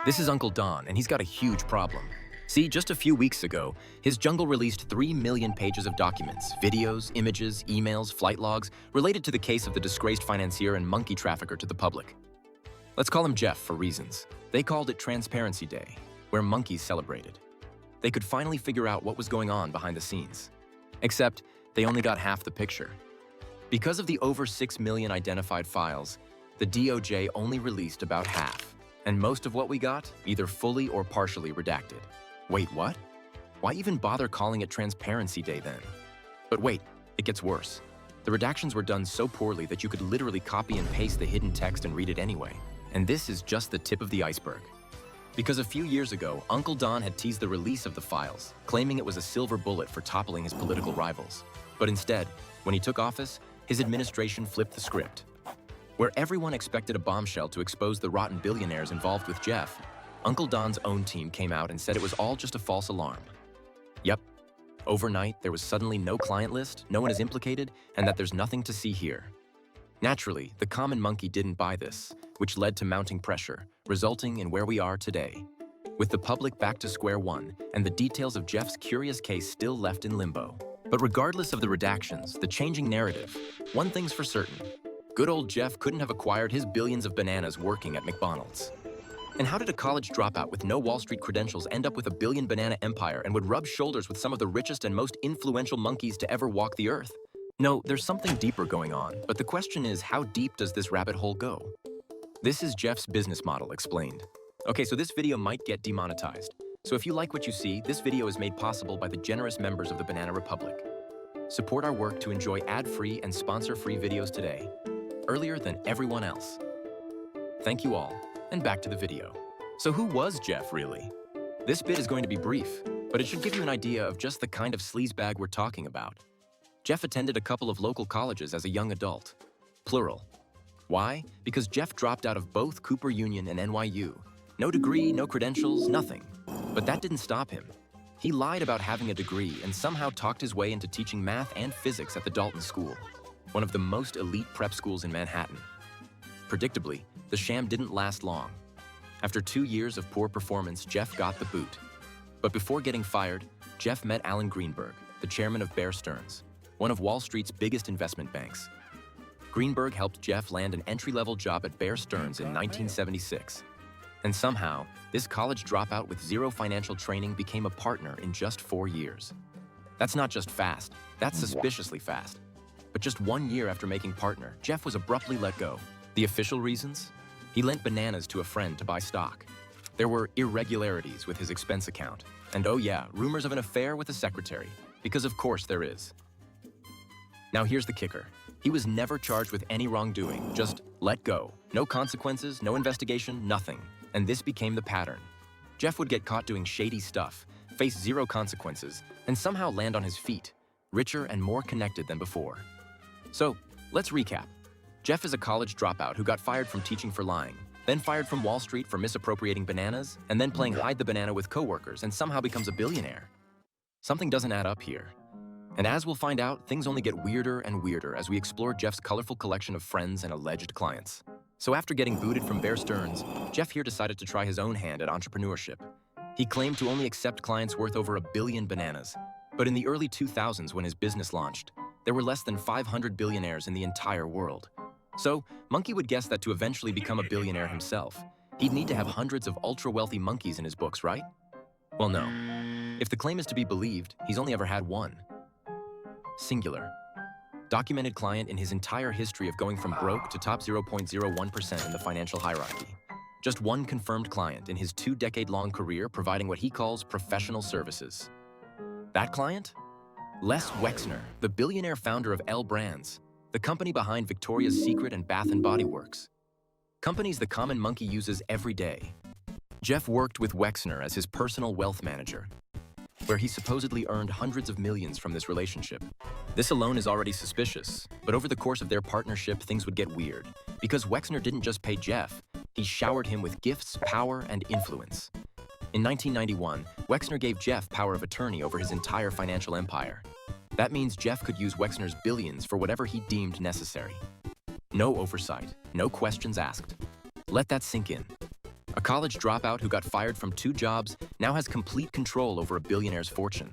This is Uncle Don, and he's got a huge problem. See, just a few weeks ago, his jungle released 3 million pages of documents, videos, images, emails, flight logs, related to the case of the disgraced financier and monkey trafficker to the public. Let's call him Jeff for reasons. They called it Transparency Day, where monkeys celebrated. They could finally figure out what was going on behind the scenes. Except, they only got half the picture. Because of the over 6 million identified files, the DOJ only released about half, and most of what we got either fully or partially redacted. Wait, what? Why even bother calling it Transparency Day then? But wait, it gets worse. The redactions were done so poorly that you could literally copy and paste the hidden text and read it anyway. And this is just the tip of the iceberg. Because a few years ago, Uncle Don had teased the release of the files, claiming it was a silver bullet for toppling his political rivals. But instead, when he took office, his administration flipped the script. Where everyone expected a bombshell to expose the rotten billionaires involved with Jeff, Uncle Don's own team came out and said it was all just a false alarm. Yep. Overnight, there was suddenly no client list, no one is implicated, and that there's nothing to see here. Naturally, the common monkey didn't buy this, which led to mounting pressure, resulting in where we are today. With the public back to square one, and the details of Jeff's curious case still left in limbo. But regardless of the redactions, the changing narrative, one thing's for certain. Good old Jeff couldn't have acquired his billions of bananas working at McDonald's. And how did a college dropout with no Wall Street credentials end up with a billion banana empire and would rub shoulders with some of the richest and most influential monkeys to ever walk the earth? No, there's something deeper going on, but the question is, how deep does this rabbit hole go? This is Jeff's business model explained. Okay, so this video might get demonetized. So if you like what you see, this video is made possible by the generous members of the Banana Republic. Support our work to enjoy ad-free and sponsor-free videos today, earlier than everyone else. Thank you all, and back to the video. So who was Jeff, really? This bit is going to be brief, but it should give you an idea of just the kind of sleazebag we're talking about. Jeff attended a couple of local colleges as a young adult. Plural. Why? Because Jeff dropped out of both Cooper Union and NYU. No degree, no credentials, nothing. But that didn't stop him. He lied about having a degree and somehow talked his way into teaching math and physics at the Dalton School, one of the most elite prep schools in Manhattan. Predictably, the sham didn't last long. After 2 years of poor performance, Jeff got the boot. But before getting fired, Jeff met Alan Greenberg, the chairman of Bear Stearns, one of Wall Street's biggest investment banks. Greenberg helped Jeff land an entry-level job at Bear Stearns in 1976. And somehow, this college dropout with zero financial training became a partner in just 4 years. That's not just fast, that's suspiciously fast. But just 1 year after making partner, Jeff was abruptly let go. The official reasons? He lent bananas to a friend to buy stock. There were irregularities with his expense account. And oh yeah, rumors of an affair with a secretary. Because of course there is. Now here's the kicker. He was never charged with any wrongdoing, just let go. No consequences, no investigation, nothing. And this became the pattern. Jeff would get caught doing shady stuff, face zero consequences, and somehow land on his feet, richer and more connected than before. So, let's recap. Jeff is a college dropout who got fired from teaching for lying, then fired from Wall Street for misappropriating bananas, and then playing hide the banana with coworkers and somehow becomes a billionaire. Something doesn't add up here. And as we'll find out, things only get weirder and weirder as we explore Jeff's colorful collection of friends and alleged clients. So after getting booted from Bear Stearns, Jeff here decided to try his own hand at entrepreneurship. He claimed to only accept clients worth over 1 billion bananas. But in the early 2000s when his business launched, there were less than 500 billionaires in the entire world. So, Monkey would guess that to eventually become a billionaire himself, he'd need to have hundreds of ultra-wealthy monkeys in his books, right? Well, no. If the claim is to be believed, he's only ever had one. Singular. Documented client in his entire history of going from broke to top 0.01% in the financial hierarchy. Just one confirmed client in his 2-decade-long career providing what he calls professional services. That client? Les Wexner, the billionaire founder of L Brands, the company behind Victoria's Secret and Bath & Body Works. Companies the common monkey uses every day. Jeff worked with Wexner as his personal wealth manager, where he supposedly earned hundreds of millions from this relationship. This alone is already suspicious, but over the course of their partnership, things would get weird. Because Wexner didn't just pay Jeff, he showered him with gifts, power, and influence. In 1991, Wexner gave Jeff power of attorney over his entire financial empire. That means Jeff could use Wexner's billions for whatever he deemed necessary. No oversight, no questions asked. Let that sink in. A college dropout who got fired from 2 jobs now has complete control over a billionaire's fortune.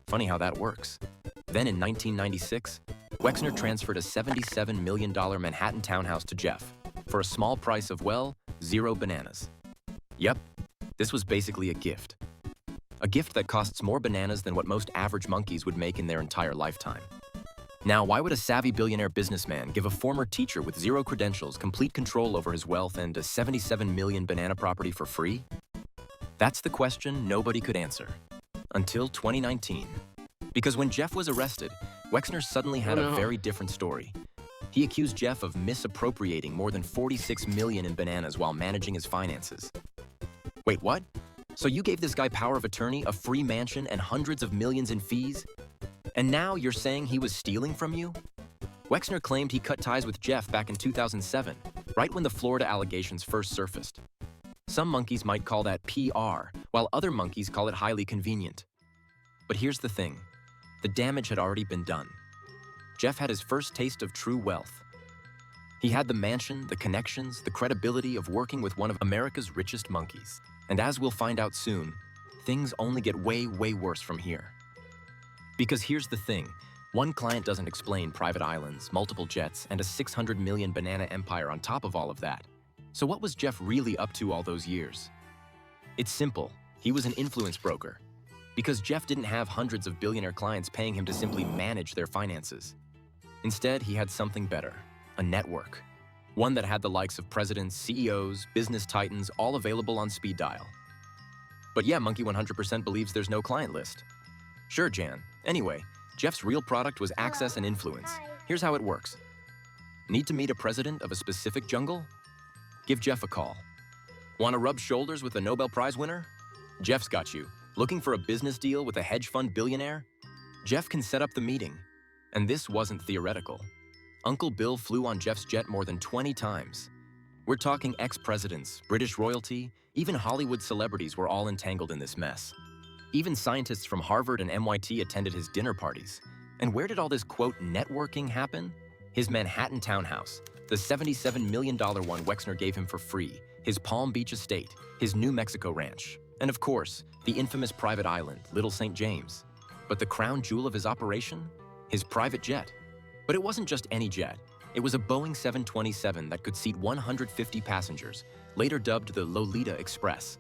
Funny how that works. Then in 1996, Wexner transferred a $77 million Manhattan townhouse to Jeff for a small price of, well, 0 bananas. Yep, this was basically a gift. A gift that costs more bananas than what most average monkeys would make in their entire lifetime. Now, why would a savvy billionaire businessman give a former teacher with 0 credentials complete control over his wealth and a 77 million banana property for free? That's the question nobody could answer. Until 2019. Because when Jeff was arrested, Wexner suddenly had a very different story. He accused Jeff of misappropriating more than 46 million in bananas while managing his finances. Wait, what? So you gave this guy power of attorney, a free mansion, and hundreds of millions in fees? And now you're saying he was stealing from you? Wexner claimed he cut ties with Jeff back in 2007, right when the Florida allegations first surfaced. Some monkeys might call that PR, while other monkeys call it highly convenient. But here's the thing. The damage had already been done. Jeff had his first taste of true wealth. He had the mansion, the connections, the credibility of working with one of America's richest monkeys. And as we'll find out soon, things only get way, way worse from here. Because here's the thing, one client doesn't explain private islands, multiple jets, and a 600 million banana empire on top of all of that. So what was Jeff really up to all those years? It's simple, he was an influence broker. Because Jeff didn't have hundreds of billionaire clients paying him to simply manage their finances. Instead, he had something better, a network. One that had the likes of presidents, CEOs, business titans, all available on speed dial. But yeah, Monkey 100% believes there's no client list. Sure, Jan. Anyway, Jeff's real product was access and influence. Here's how it works. Need to meet a president of a specific jungle? Give Jeff a call. Want to rub shoulders with a Nobel Prize winner? Jeff's got you. Looking for a business deal with a hedge fund billionaire? Jeff can set up the meeting. And this wasn't theoretical. Uncle Bill flew on Jeff's jet more than 20 times. We're talking ex-presidents, British royalty, even Hollywood celebrities were all entangled in this mess. Even scientists from Harvard and MIT attended his dinner parties. And where did all this, quote, networking happen? His Manhattan townhouse, the $77 million one Wexner gave him for free, his Palm Beach estate, his New Mexico ranch, and of course, the infamous private island, Little St. James. But the crown jewel of his operation? His private jet. But it wasn't just any jet. It was a Boeing 727 that could seat 150 passengers, later dubbed the Lolita Express.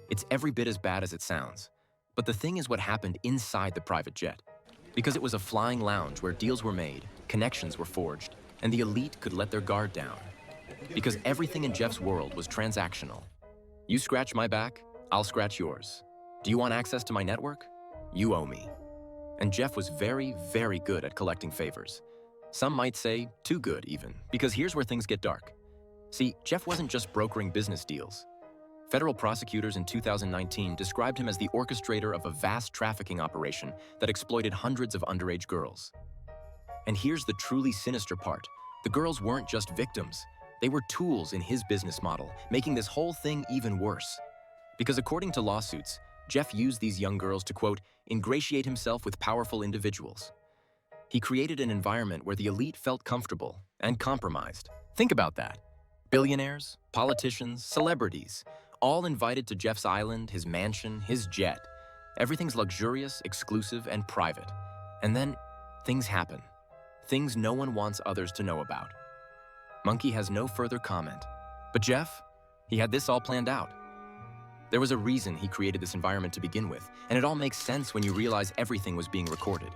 It's every bit as bad as it sounds. But the thing is what happened inside the private jet. Because it was a flying lounge where deals were made, connections were forged, and the elite could let their guard down. Because everything in Jeff's world was transactional. You scratch my back, I'll scratch yours. Do you want access to my network? You owe me. And Jeff was very, very good at collecting favors. Some might say too good even, because here's where things get dark. See, Jeff wasn't just brokering business deals. Federal prosecutors in 2019 described him as the orchestrator of a vast trafficking operation that exploited hundreds of underage girls. And here's the truly sinister part. The girls weren't just victims. They were tools in his business model, making this whole thing even worse. Because according to lawsuits, Jeff used these young girls to, quote, ingratiate himself with powerful individuals. He created an environment where the elite felt comfortable and compromised. Think about that. Billionaires, politicians, celebrities, all invited to Jeff's island, his mansion, his jet. Everything's luxurious, exclusive, and private. And then, things happen. Things no one wants others to know about. Monkey has no further comment. But Jeff, he had this all planned out. There was a reason he created this environment to begin with, and it all makes sense when you realize everything was being recorded.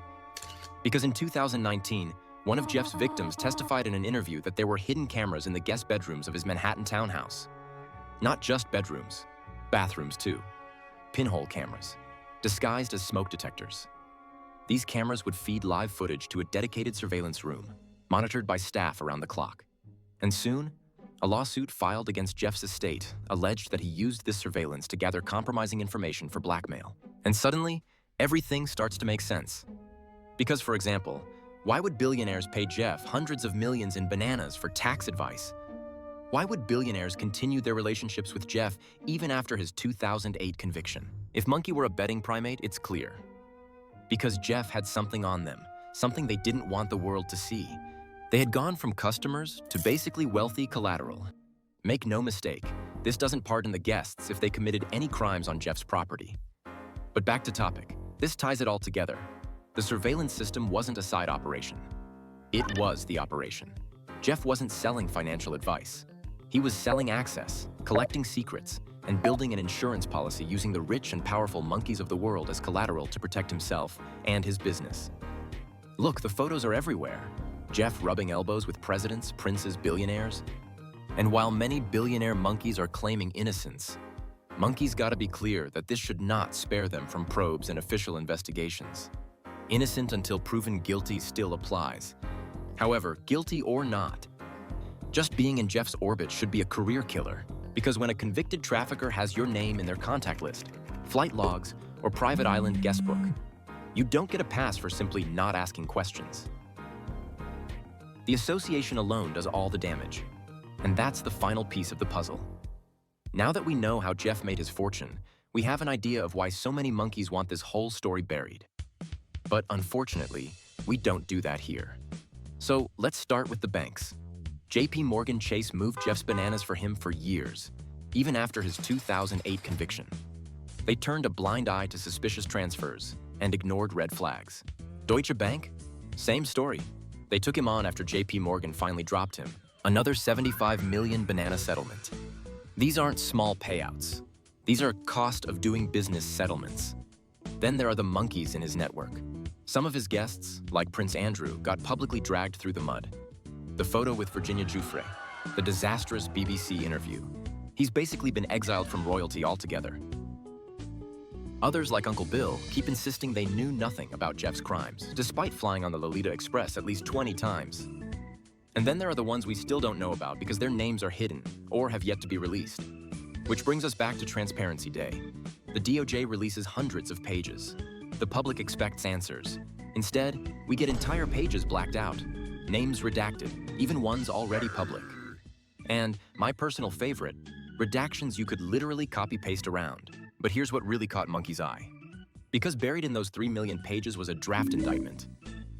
Because in 2019, one of Jeff's victims testified in an interview that there were hidden cameras in the guest bedrooms of his Manhattan townhouse. Not just bedrooms, bathrooms too. Pinhole cameras, disguised as smoke detectors. These cameras would feed live footage to a dedicated surveillance room, monitored by staff around the clock. And soon, a lawsuit filed against Jeff's estate alleged that he used this surveillance to gather compromising information for blackmail. And suddenly, everything starts to make sense. Because, for example, why would billionaires pay Jeff hundreds of millions in bananas for tax advice? Why would billionaires continue their relationships with Jeff even after his 2008 conviction? If Monkey were a betting primate, it's clear. Because Jeff had something on them, something they didn't want the world to see. They had gone from customers to basically wealthy collateral. Make no mistake, This doesn't pardon the guests if they committed any crimes on Jeff's property. But back to topic. This ties it all together. The surveillance system wasn't a side operation. It was the operation. Jeff wasn't selling financial advice. He was selling access, collecting secrets, and building an insurance policy using the rich and powerful monkeys of the world as collateral to protect himself and his business. Look, the photos are everywhere. Jeff rubbing elbows with presidents, princes, billionaires. And while many billionaire monkeys are claiming innocence, monkeys gotta be clear that this should not spare them from probes and official investigations. Innocent until proven guilty still applies. However, guilty or not, just being in Jeff's orbit should be a career killer, because when a convicted trafficker has your name in their contact list, flight logs, or private island guestbook, you don't get a pass for simply not asking questions. The association alone does all the damage, and that's the final piece of the puzzle. Now that we know how Jeff made his fortune, we have an idea of why so many monkeys want this whole story buried. But unfortunately, we don't do that here. So let's start with the banks. JP Morgan Chase moved Jeff's bananas for him for years, even after his 2008 conviction. They turned a blind eye to suspicious transfers and ignored red flags. Deutsche Bank? Same story. They took him on after JP Morgan finally dropped him. Another 75 million banana settlement. These aren't small payouts. These are cost of doing business settlements. Then there are the monkeys in his network. Some of his guests, like Prince Andrew, got publicly dragged through the mud. The photo with Virginia Giuffre, the disastrous BBC interview. He's basically been exiled from royalty altogether. Others, like Uncle Bill, keep insisting they knew nothing about Jeff's crimes, despite flying on the Lolita Express at least 20 times. And then there are the ones we still don't know about because their names are hidden or have yet to be released. Which brings us back to Transparency Day. The DOJ releases hundreds of pages. The public expects answers. Instead, we get entire pages blacked out, names redacted, even ones already public. And my personal favorite, redactions you could literally copy-paste around. But here's what really caught Monkey's eye. Because buried in those 3 million pages was a draft indictment.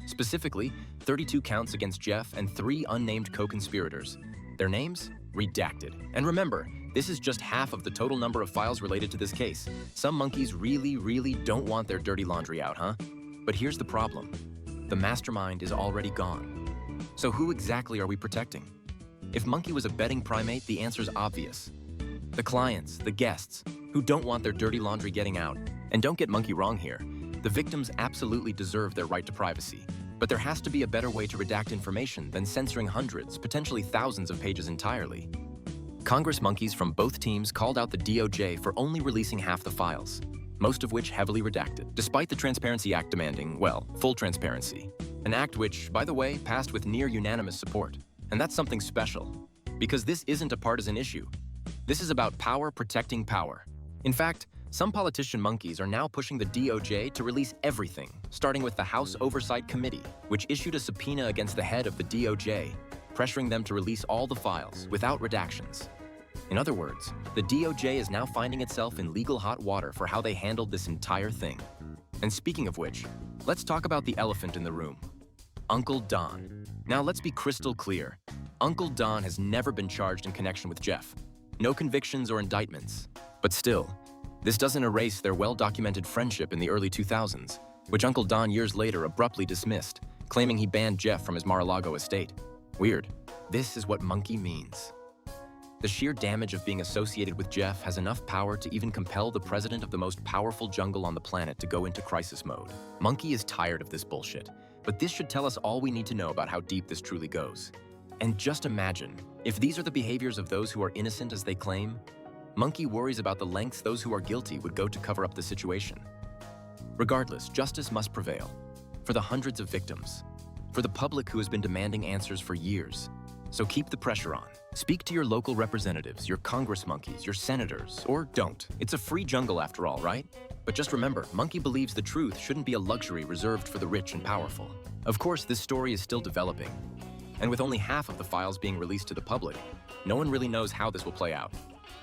Specifically, 32 counts against Jeff and 3 unnamed co-conspirators. Their names? Redacted. And remember, this is just half of the total number of files related to this case. Some monkeys really don't want their dirty laundry out, huh? But here's the problem. The mastermind is already gone. So who exactly are we protecting? If Monkey was a betting primate, the answer's obvious. The clients, the guests, who don't want their dirty laundry getting out. And don't get Monkey wrong here. The victims absolutely deserve their right to privacy. But there has to be a better way to redact information than censoring hundreds, potentially thousands of pages entirely. Congress monkeys from both teams called out the DOJ for only releasing half the files, most of which heavily redacted, despite the Transparency Act demanding, well, full transparency. An act which, by the way, passed with near unanimous support. And that's something special, because this isn't a partisan issue. This is about power protecting power. In fact, some politician monkeys are now pushing the DOJ to release everything, starting with the House Oversight Committee, which issued a subpoena against the head of the DOJ, pressuring them to release all the files without redactions. In other words, the DOJ is now finding itself in legal hot water for how they handled this entire thing. And speaking of which, let's talk about the elephant in the room. Uncle Don. Now let's be crystal clear. Uncle Don has never been charged in connection with Jeff. No convictions or indictments. But still, this doesn't erase their well-documented friendship in the early 2000s, which Uncle Don years later abruptly dismissed, claiming he banned Jeff from his Mar-a-Lago estate. Weird. This is what monkey means. The sheer damage of being associated with Jeff has enough power to even compel the president of the most powerful jungle on the planet to go into crisis mode. Monkey is tired of this bullshit, but this should tell us all we need to know about how deep this truly goes. And just imagine, if these are the behaviors of those who are innocent as they claim, Monkey worries about the lengths those who are guilty would go to cover up the situation. Regardless, justice must prevail. For the hundreds of victims. For the public who has been demanding answers for years. So keep the pressure on. Speak to your local representatives, your Congress monkeys, your senators, or don't. It's a free jungle after all, right? But just remember, Monkey believes the truth shouldn't be a luxury reserved for the rich and powerful. Of course, this story is still developing. And with only half of the files being released to the public, no one really knows how this will play out.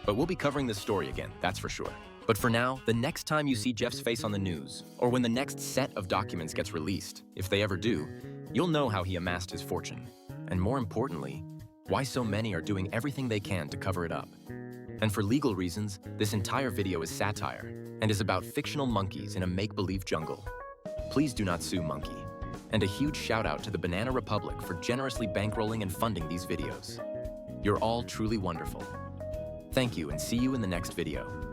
But we'll be covering this story again, that's for sure. But for now, the next time you see Jeff's face on the news, or when the next set of documents gets released, if they ever do, you'll know how he amassed his fortune. And more importantly, why so many are doing everything they can to cover it up. And for legal reasons, this entire video is satire and is about fictional monkeys in a make-believe jungle. Please do not sue Monkey. And a huge shout out to the Banana Republic for generously bankrolling and funding these videos. You're all truly wonderful. Thank you and see you in the next video.